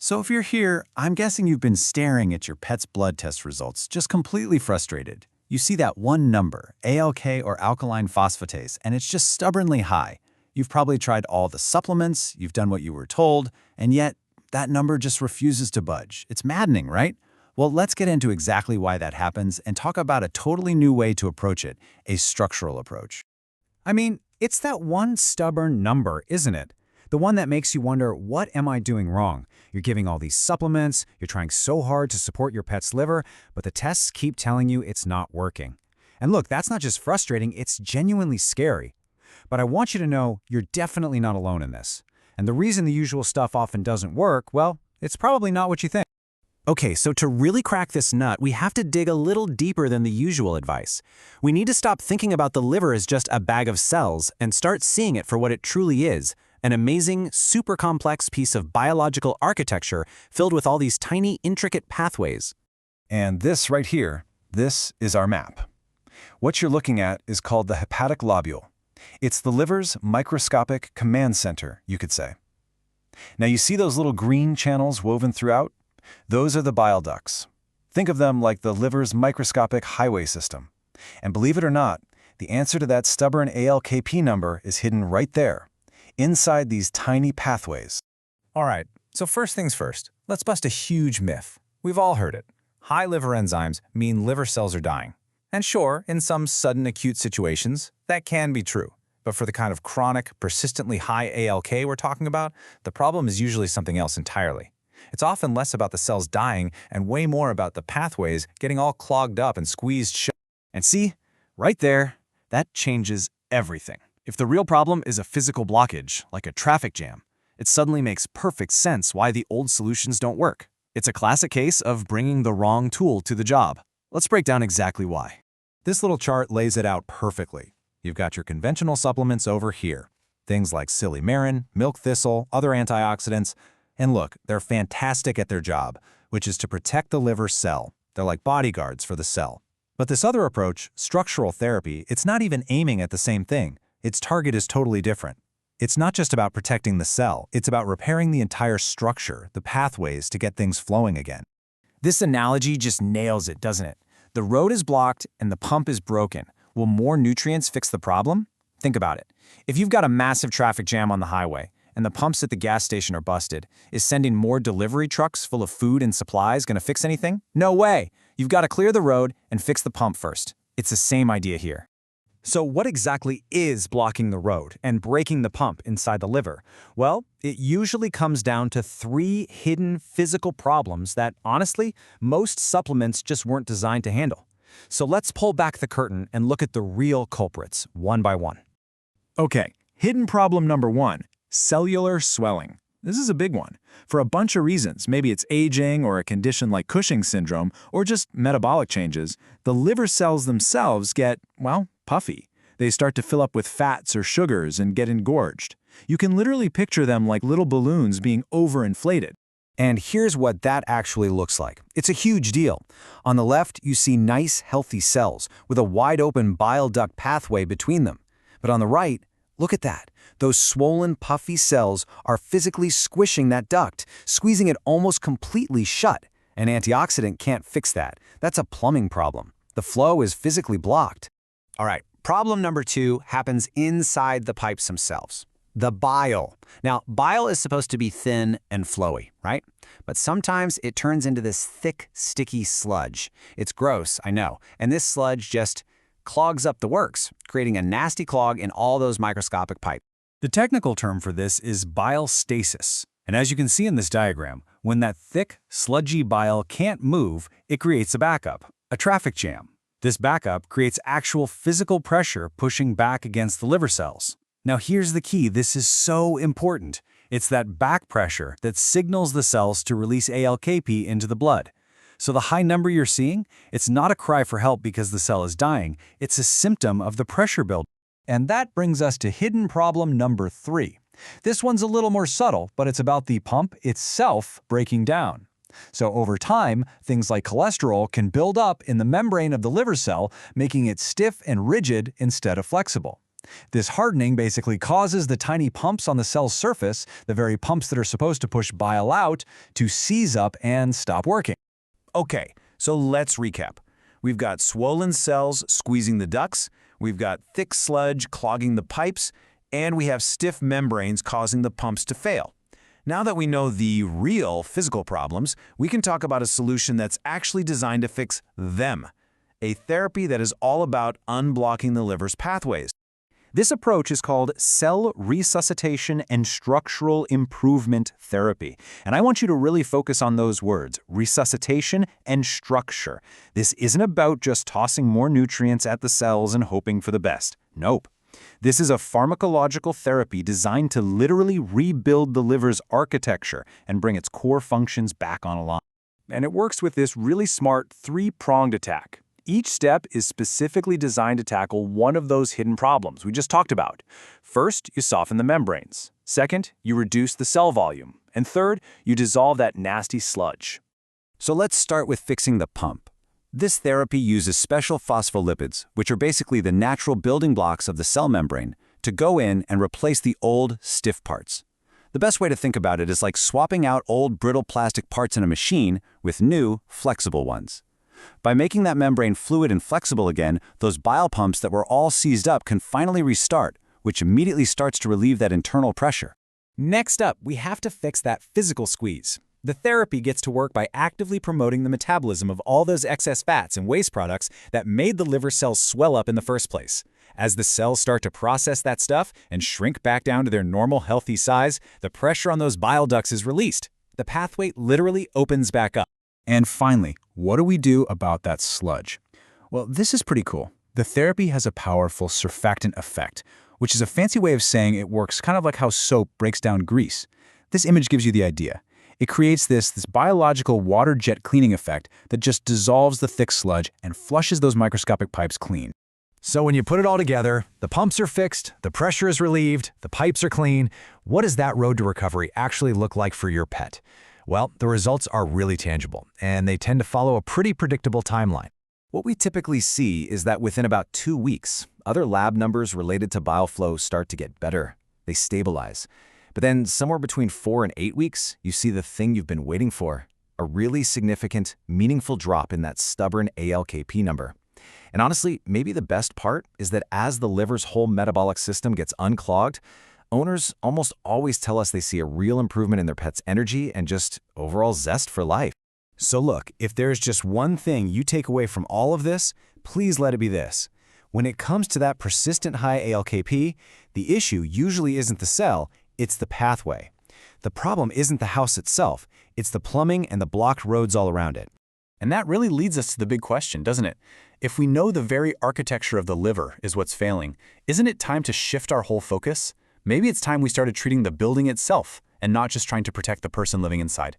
So if you're here, I'm guessing you've been staring at your pet's blood test results, just completely frustrated. You see that one number, ALK or alkaline phosphatase, and it's just stubbornly high. You've probably tried all the supplements, you've done what you were told, and yet that number just refuses to budge. It's maddening, right? Well, let's get into exactly why that happens and talk about a totally new way to approach it, a structural approach. I mean, it's that one stubborn number, isn't it? The one that makes you wonder, what am I doing wrong? You're giving all these supplements, you're trying so hard to support your pet's liver, but the tests keep telling you it's not working. And look, that's not just frustrating, it's genuinely scary. But I want you to know you're definitely not alone in this. And the reason the usual stuff often doesn't work, well, it's probably not what you think. Okay, so to really crack this nut, we have to dig a little deeper than the usual advice. We need to stop thinking about the liver as just a bag of cells and start seeing it for what it truly is, an amazing, super complex piece of biological architecture filled with all these tiny, intricate pathways. And this right here, this is our map. What you're looking at is called the hepatic lobule. It's the liver's microscopic command center, you could say. Now you see those little green channels woven throughout? Those are the bile ducts. Think of them like the liver's microscopic highway system. And believe it or not, the answer to that stubborn ALKP number is hidden right there, inside these tiny pathways. All right, so first things first, let's bust a huge myth. We've all heard it. High liver enzymes mean liver cells are dying. And sure, in some sudden acute situations, that can be true. But for the kind of chronic, persistently high ALK we're talking about, the problem is usually something else entirely. It's often less about the cells dying and way more about the pathways getting all clogged up and squeezed shut. And see, right there, that changes everything. If the real problem is a physical blockage, like a traffic jam, it suddenly makes perfect sense why the old solutions don't work. It's a classic case of bringing the wrong tool to the job. Let's break down exactly why. This little chart lays it out perfectly. You've got your conventional supplements over here. Things like silymarin, milk thistle, other antioxidants. And look, they're fantastic at their job, which is to protect the liver cell. They're like bodyguards for the cell. But this other approach, structural therapy, it's not even aiming at the same thing. Its target is totally different. It's not just about protecting the cell, it's about repairing the entire structure, the pathways to get things flowing again. This analogy just nails it, doesn't it? The road is blocked and the pump is broken. Will more nutrients fix the problem? Think about it. If you've got a massive traffic jam on the highway, and the pumps at the gas station are busted, is sending more delivery trucks full of food and supplies going to fix anything? No way! You've got to clear the road and fix the pump first. It's the same idea here. So what exactly is blocking the road and breaking the pump inside the liver? Well, it usually comes down to 3 hidden physical problems that, honestly, most supplements just weren't designed to handle. So let's pull back the curtain and look at the real culprits, one by one. Okay, hidden problem number 1. Cellular swelling. This is a big one. For a bunch of reasons, maybe it's aging or a condition like Cushing's syndrome or just metabolic changes, the liver cells themselves get, well, puffy. They start to fill up with fats or sugars and get engorged. You can literally picture them like little balloons being overinflated. And here's what that actually looks like. It's a huge deal. On the left, you see nice, healthy cells with a wide-open bile duct pathway between them. But on the right, look at that. Those swollen, puffy cells are physically squishing that duct, squeezing it almost completely shut. An antioxidant can't fix that. That's a plumbing problem. The flow is physically blocked. All right, problem number 2 happens inside the pipes themselves. The bile. Now, bile is supposed to be thin and flowy, right? But sometimes it turns into this thick, sticky sludge. It's gross, I know, and this sludge just clogs up the works, creating a nasty clog in all those microscopic pipes. The technical term for this is bile stasis. And as you can see in this diagram, when that thick, sludgy bile can't move, it creates a backup, a traffic jam. This backup creates actual physical pressure pushing back against the liver cells. Now here's the key, this is so important. It's that back pressure that signals the cells to release ALKP into the blood. So the high number you're seeing, it's not a cry for help because the cell is dying, it's a symptom of the pressure build. And that brings us to hidden problem number 3. This one's a little more subtle, but it's about the pump itself breaking down. So over time, things like cholesterol can build up in the membrane of the liver cell, making it stiff and rigid instead of flexible. This hardening basically causes the tiny pumps on the cell's surface, the very pumps that are supposed to push bile out, to seize up and stop working. Okay, so let's recap. We've got swollen cells squeezing the ducts, we've got thick sludge clogging the pipes, and we have stiff membranes causing the pumps to fail. Now that we know the real physical problems, we can talk about a solution that's actually designed to fix them. A therapy that is all about unblocking the liver's pathways. This approach is called cell resuscitation and structural improvement therapy. And I want you to really focus on those words, resuscitation and structure. This isn't about just tossing more nutrients at the cells and hoping for the best. Nope. This is a pharmacological therapy designed to literally rebuild the liver's architecture and bring its core functions back on a line. And it works with this really smart three-pronged attack. Each step is specifically designed to tackle one of those hidden problems we just talked about. First, you soften the membranes. Second, you reduce the cell volume. And third, you dissolve that nasty sludge. So let's start with fixing the pump. This therapy uses special phospholipids, which are basically the natural building blocks of the cell membrane, to go in and replace the old, stiff parts. The best way to think about it is like swapping out old, brittle plastic parts in a machine with new, flexible ones. By making that membrane fluid and flexible again, those bile pumps that were all seized up can finally restart, which immediately starts to relieve that internal pressure. Next up, we have to fix that physical squeeze. The therapy gets to work by actively promoting the metabolism of all those excess fats and waste products that made the liver cells swell up in the first place. As the cells start to process that stuff and shrink back down to their normal healthy size, the pressure on those bile ducts is released. The pathway literally opens back up. And finally, what do we do about that sludge? Well, this is pretty cool. The therapy has a powerful surfactant effect, which is a fancy way of saying it works kind of like how soap breaks down grease. This image gives you the idea. It creates this biological water jet cleaning effect that just dissolves the thick sludge and flushes those microscopic pipes clean. So when you put it all together, the pumps are fixed, the pressure is relieved, the pipes are clean. What does that road to recovery actually look like for your pet? Well, the results are really tangible, and they tend to follow a pretty predictable timeline. What we typically see is that within about 2 weeks, other lab numbers related to bile flow start to get better. They stabilize. But then somewhere between 4 and 8 weeks, you see the thing you've been waiting for, a really significant, meaningful drop in that stubborn ALKP number. And honestly, maybe the best part is that as the liver's whole metabolic system gets unclogged, owners almost always tell us they see a real improvement in their pet's energy and just overall zest for life. So look, if there's just one thing you take away from all of this, please let it be this. When it comes to that persistent high ALKP, the issue usually isn't the cell, it's the pathway. The problem isn't the house itself, it's the plumbing and the blocked roads all around it. And that really leads us to the big question, doesn't it? If we know the very architecture of the liver is what's failing, isn't it time to shift our whole focus? Maybe it's time we started treating the building itself and not just trying to protect the person living inside.